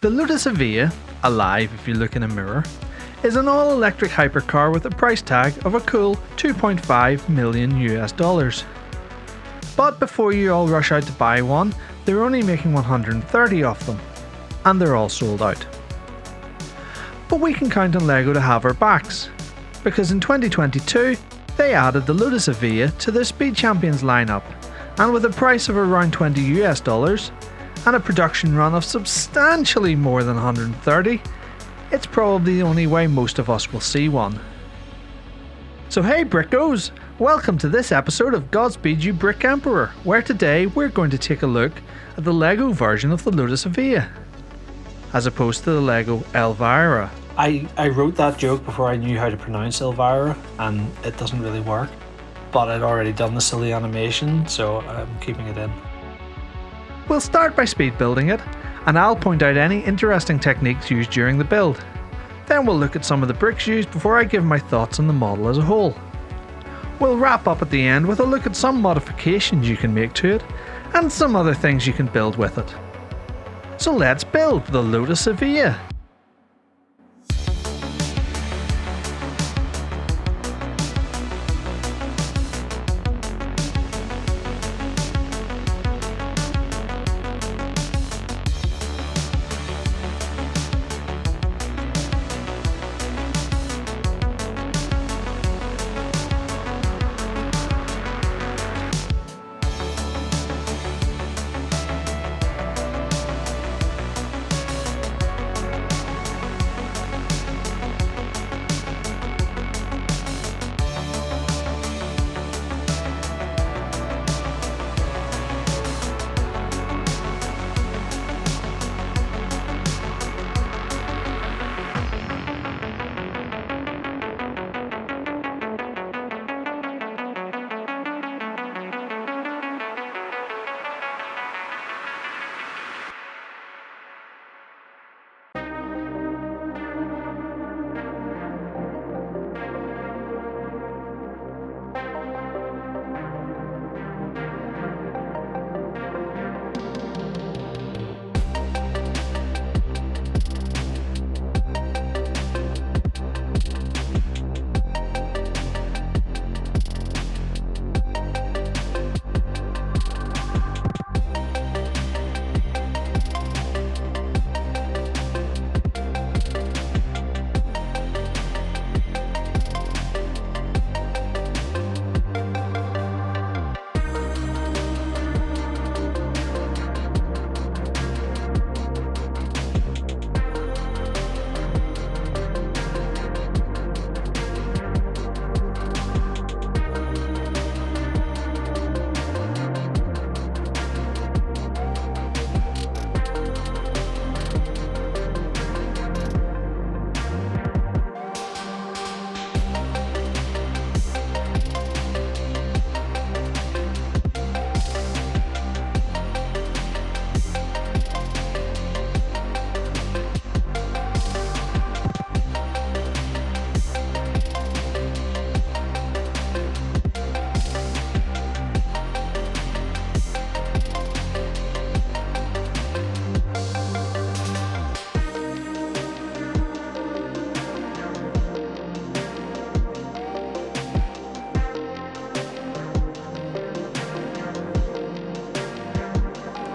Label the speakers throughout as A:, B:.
A: The Lotus Evija, alive if you look in a mirror, is an all-electric hypercar with a price tag of a cool $2.5 million. But before you all rush out to buy one, they're only making 130 of them, and they're all sold out. But we can count on LEGO to have our backs, because in 2022 they added the Lotus Evija to their Speed Champions lineup, and with a price of around $20 and a production run of substantially more than 130, it's probably the only way most of us will see one. So hey Brickos, welcome to this episode of Godspeed You Brick Emperor, where today we're going to take a look at the LEGO version of the Lotus Evija, as opposed to the LEGO Elvira.
B: I wrote that joke before I knew how to pronounce Elvira, and it doesn't really work, but I'd already done the silly animation, so I'm keeping it in.
A: We'll start by speed building it, and I'll point out any interesting techniques used during the build. Then we'll look at some of the bricks used before I give my thoughts on the model as a whole. We'll wrap up at the end with a look at some modifications you can make to it, and some other things you can build with it. So let's build the Lotus Evija.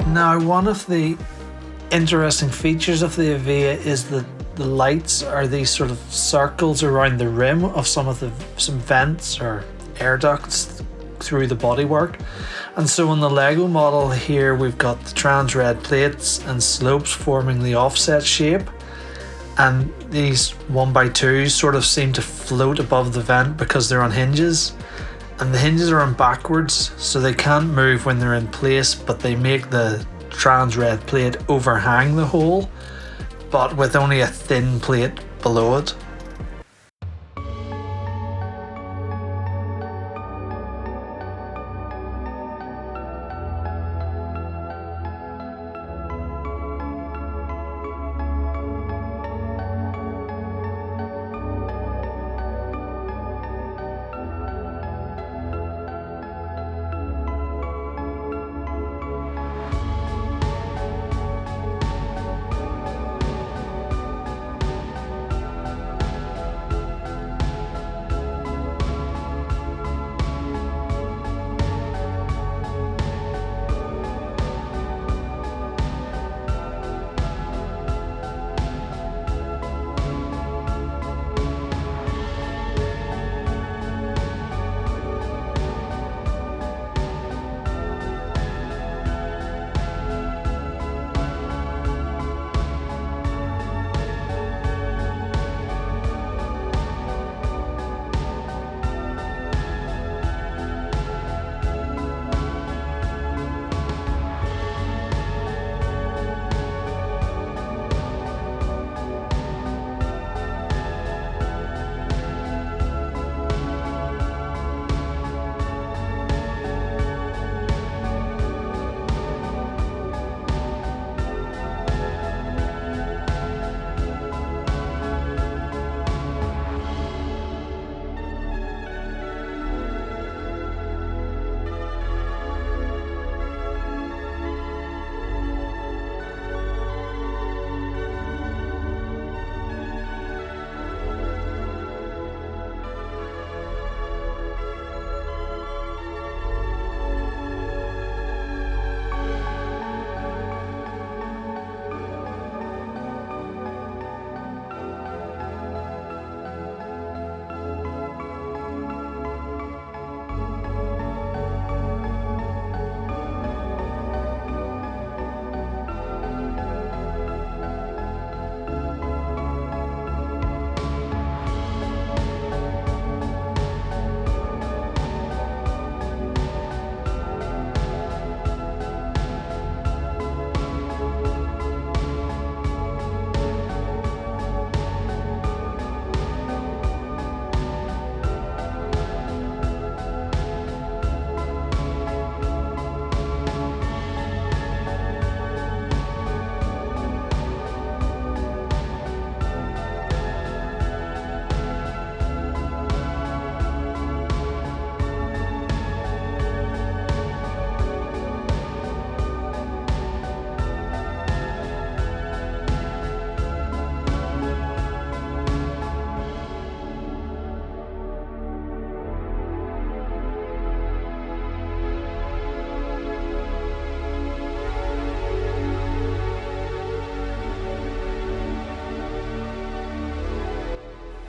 B: Now, one of the interesting features of the Evija is that the lights are these sort of circles around the rim of some vents or air ducts through the bodywork. And so in the LEGO model here, we've got the trans red plates and slopes forming the offset shape. And these 1x2s sort of seem to float above the vent because they're on hinges. And the hinges are on backwards, so they can't move when they're in place, but they make the trans red plate overhang the hole, but with only a thin plate below it.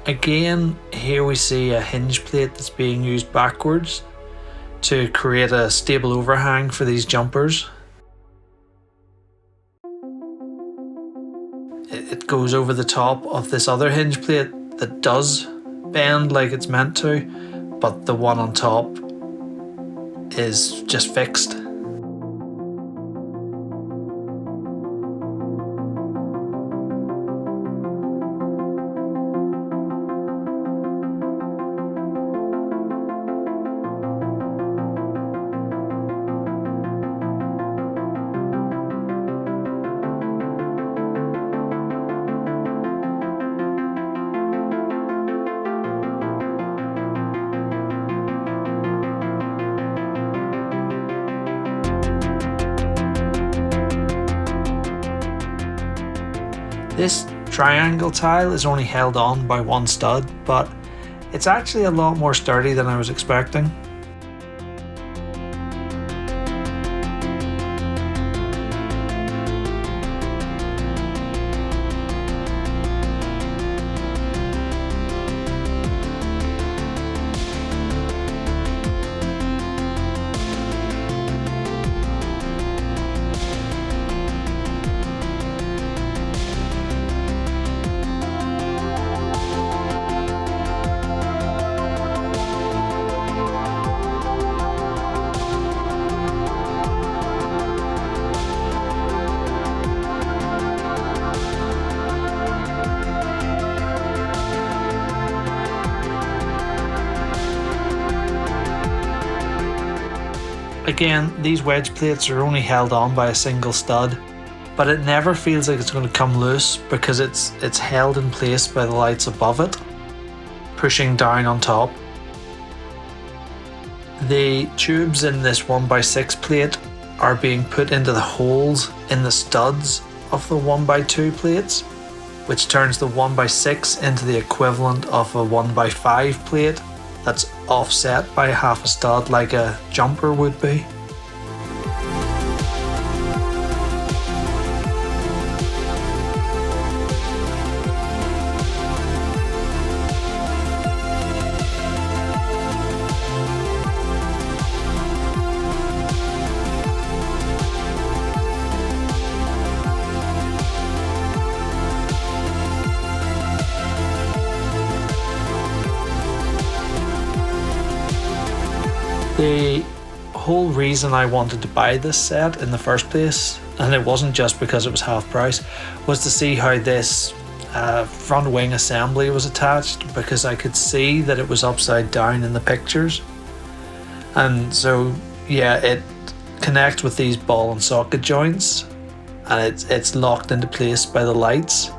B: Again, here we see a hinge plate that's being used backwards to create a stable overhang for these jumpers. It goes over the top of this other hinge plate that does bend like it's meant to, but the one on top is just fixed. This triangle tile is only held on by one stud, but it's actually a lot more sturdy than I was expecting. Again, these wedge plates are only held on by a single stud, but it never feels like it's going to come loose because it's held in place by the lights above it, pushing down on top. The tubes in this 1x6 plate are being put into the holes in the studs of the 1x2 plates, which turns the 1x6 into the equivalent of a 1x5 plate that's offset by half a stud like a jumper would be. The whole reason I wanted to buy this set in the first place, and it wasn't just because it was half price, was to see how this front wing assembly was attached, because I could see that it was upside down in the pictures. And so yeah, it connects with these ball and socket joints, and it's locked into place by the lights.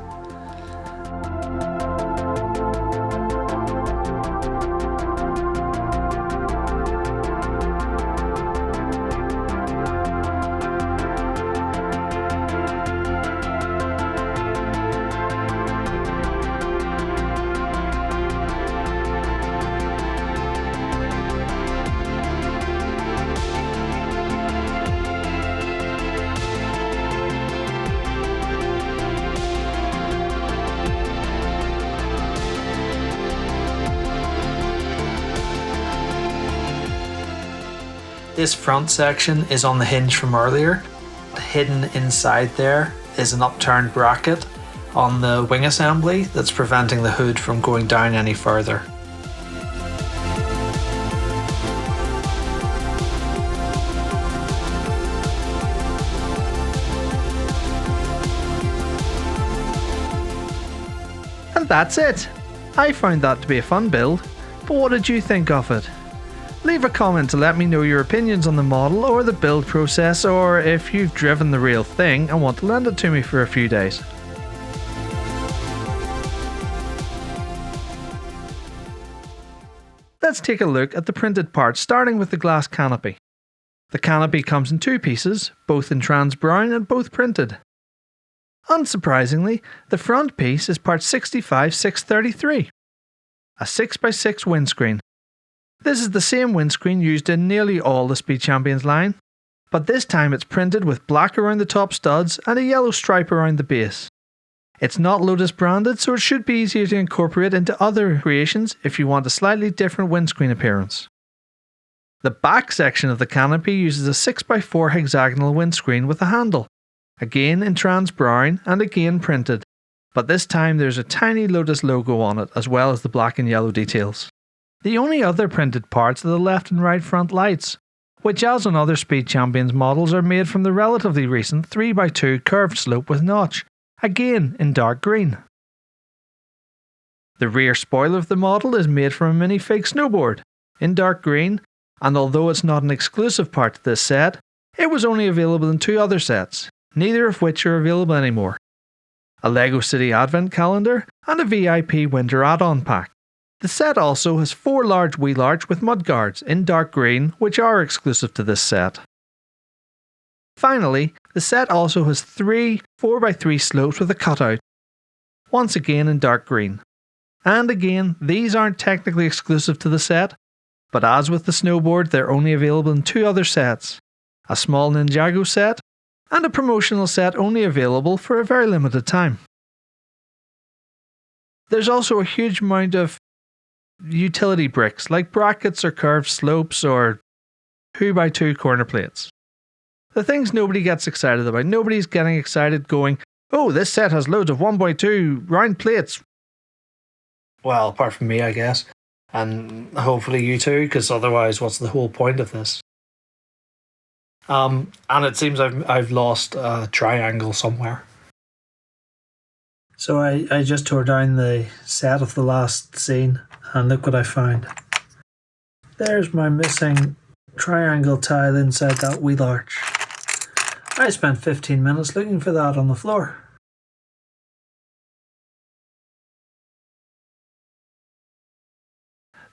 B: This front section is on the hinge from earlier. Hidden inside there is an upturned bracket on the wing assembly that's preventing the hood from going down any further.
A: And that's it. I found that to be a fun build, but what did you think of it? Leave a comment to let me know your opinions on the model or the build process, or if you've driven the real thing and want to lend it to me for a few days. Let's take a look at the printed parts, starting with the glass canopy. The canopy comes in two pieces, both in trans brown and both printed. Unsurprisingly, the front piece is part 65-633, a 6x6 windscreen. This is the same windscreen used in nearly all the Speed Champions line, but this time it's printed with black around the top studs and a yellow stripe around the base. It's not Lotus branded, so it should be easier to incorporate into other creations if you want a slightly different windscreen appearance. The back section of the canopy uses a 6x4 hexagonal windscreen with a handle, again in trans brown and again printed, but this time there's a tiny Lotus logo on it as well as the black and yellow details. The only other printed parts are the left and right front lights, which as on other Speed Champions models are made from the relatively recent 3x2 curved slope with notch, again in dark green. The rear spoiler of the model is made from a minifig snowboard, in dark green, and although it's not an exclusive part to this set, it was only available in 2 other sets, neither of which are available anymore. A LEGO City Advent Calendar and a VIP Winter add-on pack. The set also has 4 large wheel arch with mudguards in dark green, which are exclusive to this set. Finally, the set also has 3 4x3 slopes with a cutout, once again in dark green. And again, these aren't technically exclusive to the set, but as with the snowboard, they're only available in 2 other sets, a small Ninjago set and a promotional set only available for a very limited time. There's also a huge amount of utility bricks like brackets or curved slopes or 2x2 corner plates. The things nobody gets excited about. Nobody's getting excited going, oh, this set has loads of 1x2 round plates. Well, apart from me, I guess. And hopefully you too, because otherwise what's the whole point of this? And it seems I've lost a triangle somewhere. So I just tore down the set of the last scene and look what I found. There's my missing triangle tile inside that wheel arch. I spent 15 minutes looking for that on the floor.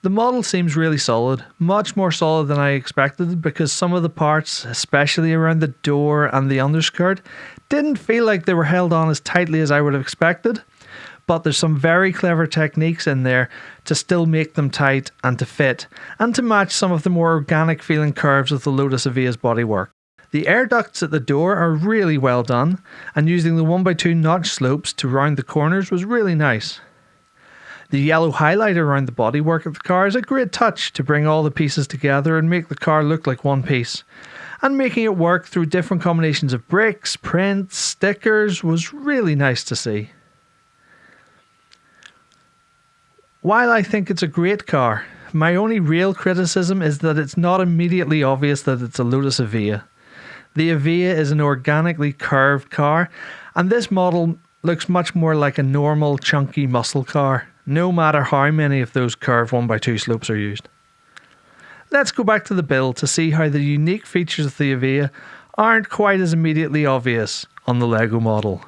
A: The model seems really solid, much more solid than I expected because some of the parts, especially around the door and the underskirt, didn't feel like they were held on as tightly as I would have expected, but there's some very clever techniques in there to still make them tight and to fit, and to match some of the more organic feeling curves of the Lotus Evija's bodywork. The air ducts at the door are really well done, and using the 1x2 notch slopes to round the corners was really nice. The yellow highlight around the bodywork of the car is a great touch to bring all the pieces together and make the car look like one piece. And making it work through different combinations of bricks, prints, stickers was really nice to see. While I think it's a great car, my only real criticism is that it's not immediately obvious that it's a Lotus Evija. The Evija is an organically curved car, and this model looks much more like a normal chunky muscle car, no matter how many of those curved 1x2 slopes are used. Let's go back to the build to see how the unique features of the Evija aren't quite as immediately obvious on the LEGO model.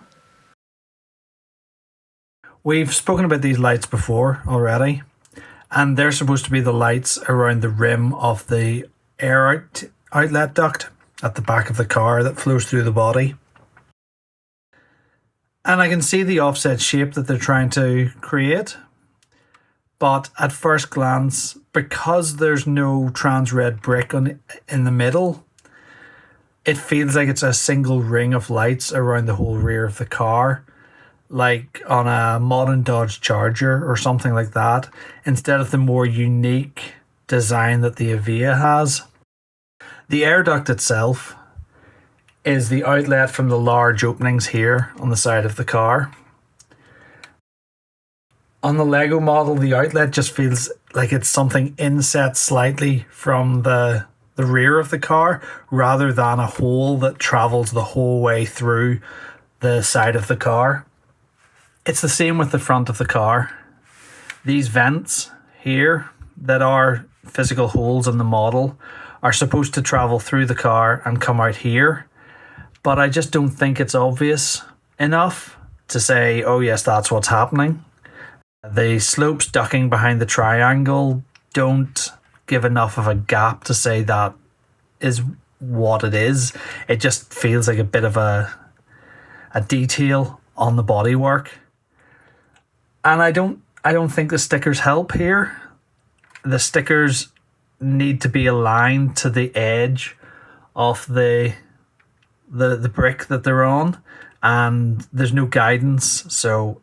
A: We've spoken about these lights before already, and they're supposed to be the lights around the rim of the air outlet duct at the back of the car that flows through the body. And I can see the offset shape that they're trying to create. But at first glance, because there's no trans red brick in the middle, it feels like it's a single ring of lights around the whole rear of the car, like on a modern Dodge Charger or something like that, instead of the more unique design that the Evija has. The air duct itself is the outlet from the large openings here on the side of the car. On the LEGO model, the outlet just feels like it's something inset slightly from the rear of the car rather than a hole that travels the whole way through the side of the car. It's the same with the front of the car. These vents here that are physical holes in the model are supposed to travel through the car and come out here, but I just don't think it's obvious enough to say, oh yes, that's what's happening. The slopes ducking behind the triangle don't give enough of a gap to say that is what it is. It just feels like a bit of a detail on the bodywork. And I don't think the stickers help here. The stickers need to be aligned to the edge of the brick that they're on,
B: and there's no guidance, so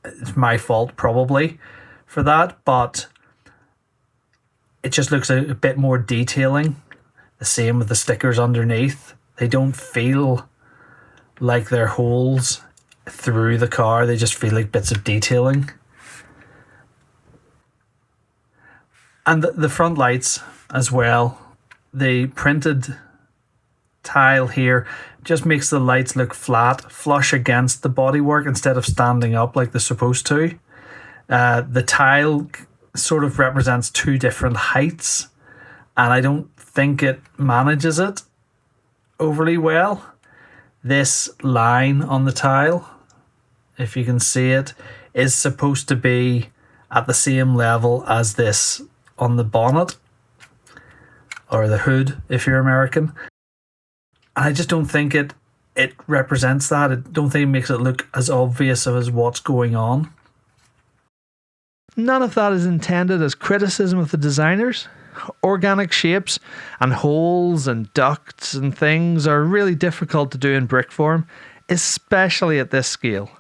B: it's my fault probably for that, but it just looks a bit more detailing. The same with the stickers underneath. They don't feel like they're holes through the car, they just feel like bits of detailing. And the front lights as well, the printed tile here just makes the lights look flat, flush against the bodywork instead of standing up like they're supposed to. The tile sort of represents two different heights, and I don't think it manages it overly well. This line on the tile, if you can see it, is supposed to be at the same level as this on the bonnet, or the hood if you're American. And I just don't think it represents that. I don't think it makes it look as obvious as what's going on.
A: None of that is intended as criticism of the designers. Organic shapes and holes and ducts and things are really difficult to do in brick form, especially at this scale.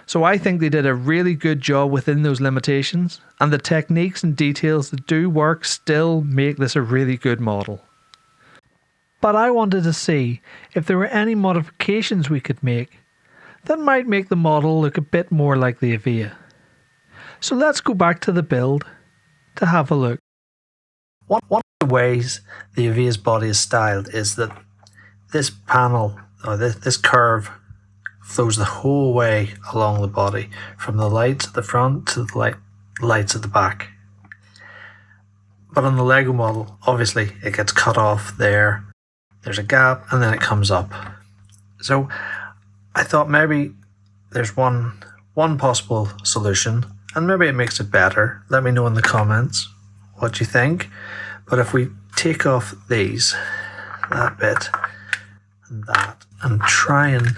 A: So I think they did a really good job within those limitations, and the techniques and details that do work still make this a really good model. But I wanted to see if there were any modifications we could make that might make the model look a bit more like the Evija. So let's go back to the build to have a look.
B: One of the ways the Evija's body is styled is that this panel, or this curve, flows the whole way along the body, from the lights at the front to the lights at the back. But on the Lego model, obviously it gets cut off there. There's a gap and then it comes up. So I thought maybe there's one possible solution, and maybe it makes it better. Let me know in the comments what you think. But if we take off these, that bit and that, and try and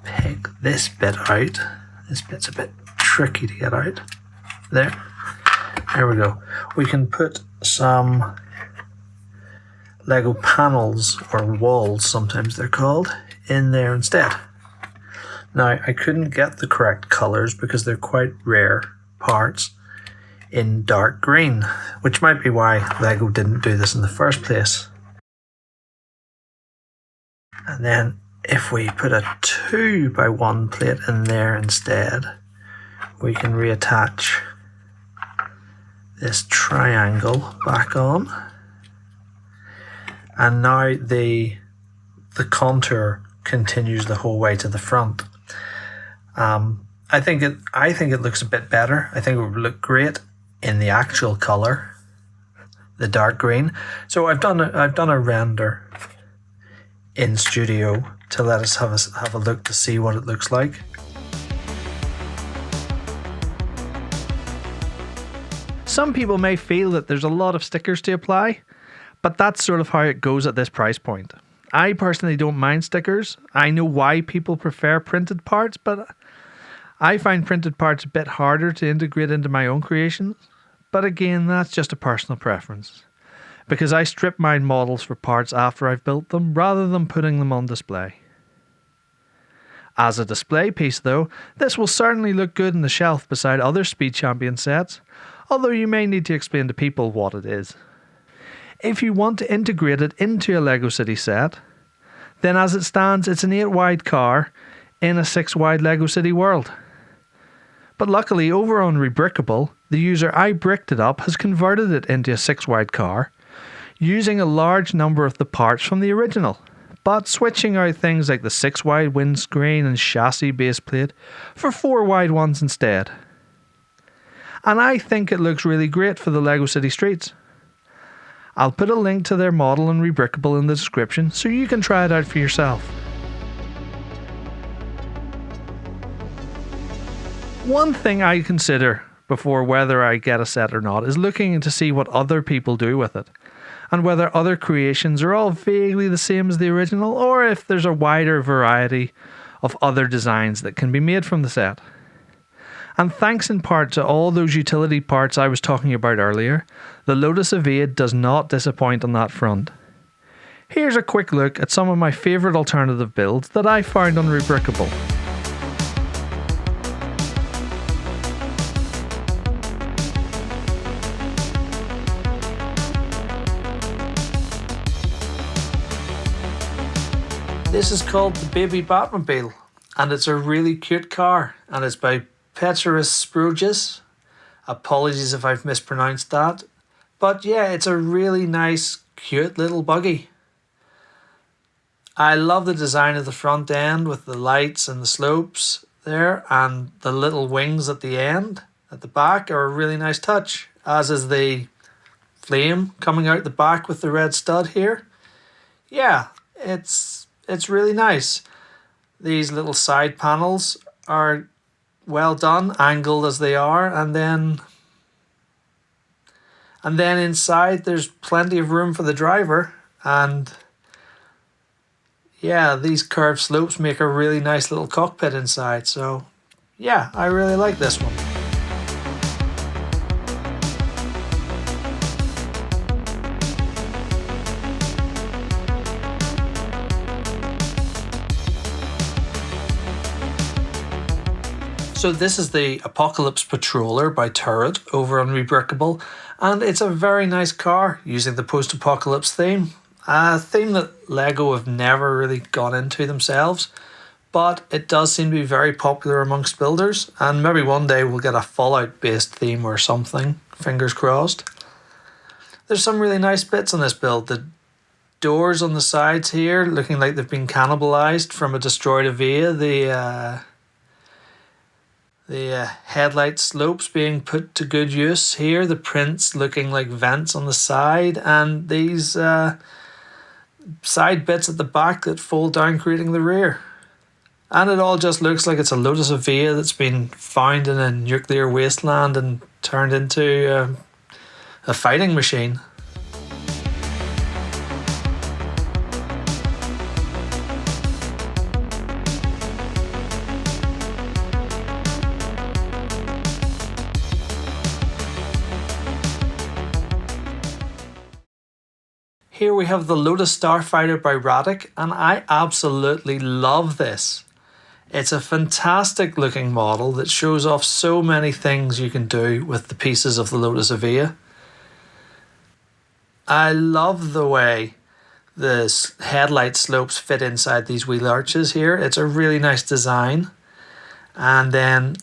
B: pick this bit out. This bit's a bit tricky to get out. There we go. We can put some Lego panels, or walls sometimes they're called, in there instead. Now I couldn't get the correct colours because they're quite rare parts in dark green, which might be why Lego didn't do this in the first place. And then if we put a 2x1 plate in there instead, we can reattach this triangle back on. And now the contour continues the whole way to the front. I think it looks a bit better. I think it would look great in the actual color, the dark green. So I've done a render in studio to let us have a look to see what it looks like.
A: Some people may feel that there's a lot of stickers to apply, but that's sort of how it goes at this price point. I personally don't mind stickers. I know why people prefer printed parts, but I find printed parts a bit harder to integrate into my own creations. But again, that's just a personal preference, because I strip mine models for parts after I've built them rather than putting them on display. As a display piece though, this will certainly look good on the shelf beside other Speed Champion sets, although you may need to explain to people what it is. If you want to integrate it into a LEGO City set, then as it stands it's an 8 wide car in a 6 wide LEGO City world. But luckily over on Rebrickable, the user I bricked it up has converted it into a 6 wide car, using a large number of the parts from the original, but switching out things like the 6 wide windscreen and chassis base plate for 4 wide ones instead. And I think it looks really great for the LEGO City streets. I'll put a link to their model and Rebrickable in the description so you can try it out for yourself. One thing I consider before whether I get a set or not is looking to see what other people do with it, and whether other creations are all vaguely the same as the original, or if there's a wider variety of other designs that can be made from the set. And thanks in part to all those utility parts I was talking about earlier, the Lotus Evija does not disappoint on that front. Here's a quick look at some of my favourite alternative builds that I found on Rebrickable.
B: This is called the Baby Batmobile, and it's a really cute car, and it's by Petrus Spruges. Apologies if I've mispronounced that. But yeah, it's a really nice, cute little buggy. I love the design of the front end with the lights and the slopes there, and the little wings at the end, at the back, are a really nice touch, as is the flame coming out the back with the red stud here. Yeah, it's really nice. These little side panels are well done, angled as they are, and then inside there's plenty of room for the driver, and yeah, these curved slopes make a really nice little cockpit inside. So yeah, I really like this one. So this is the Apocalypse Patroller by Turret over on Rebrickable, and it's a very nice car using the post-apocalypse theme. A theme that LEGO have never really gone into themselves, but it does seem to be very popular amongst builders, and maybe one day we'll get a Fallout based theme or something, fingers crossed. There's some really nice bits on this build. The doors on the sides here looking like they've been cannibalized from a destroyed Evija, the headlight slopes being put to good use here, the prints looking like vents on the side, and these side bits at the back that fold down creating the rear. And it all just looks like it's a Lotus Evija that's been found in a nuclear wasteland and turned into a fighting machine. Here we have the Lotus Starfighter by Radek, and I absolutely love this. It's a fantastic looking model that shows off so many things you can do with the pieces of the Lotus Evija. I love the way the headlight slopes fit inside these wheel arches here. It's a really nice design. And then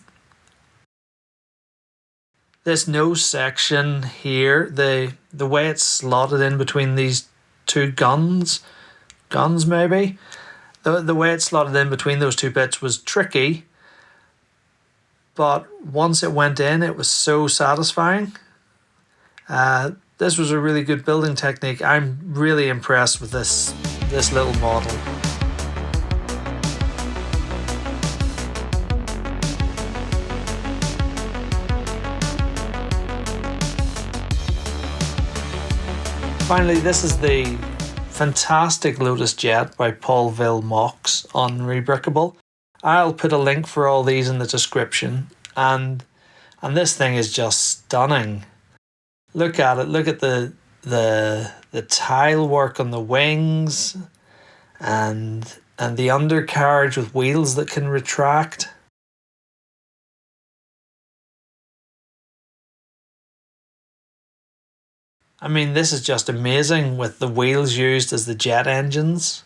B: this nose section here, the way it's slotted in between these two guns maybe, the way it's slotted in between those two bits was tricky, but once it went in, it was so satisfying. This was a really good building technique. I'm really impressed with this little model. Finally, this is the fantastic Lotus Jet by Paulville Mox on Rebrickable. I'll put a link for all these in the description, and this thing is just stunning. Look at it. Look at the tile work on the wings, and the undercarriage with wheels that can retract. I mean, this is just amazing with the wheels used as the jet engines.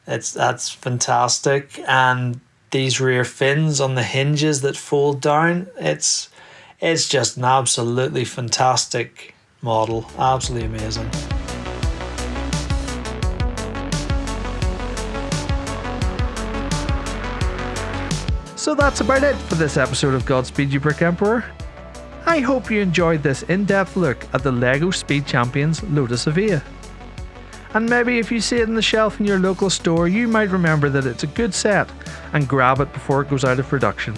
B: That's fantastic, and these rear fins on the hinges that fold down. It's just an absolutely fantastic model. Absolutely amazing.
A: So that's about it for this episode of Godspeed You Brick Emperor. I hope you enjoyed this in-depth look at the LEGO Speed Champions Lotus Evija. And maybe if you see it on the shelf in your local store, you might remember that it's a good set and grab it before it goes out of production.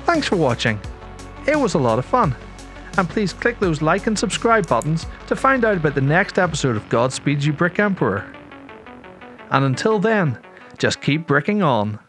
A: Thanks for watching. It was a lot of fun. And please click those like and subscribe buttons to find out about the next episode of Godspeed You Brick Emperor. And until then, just keep bricking on.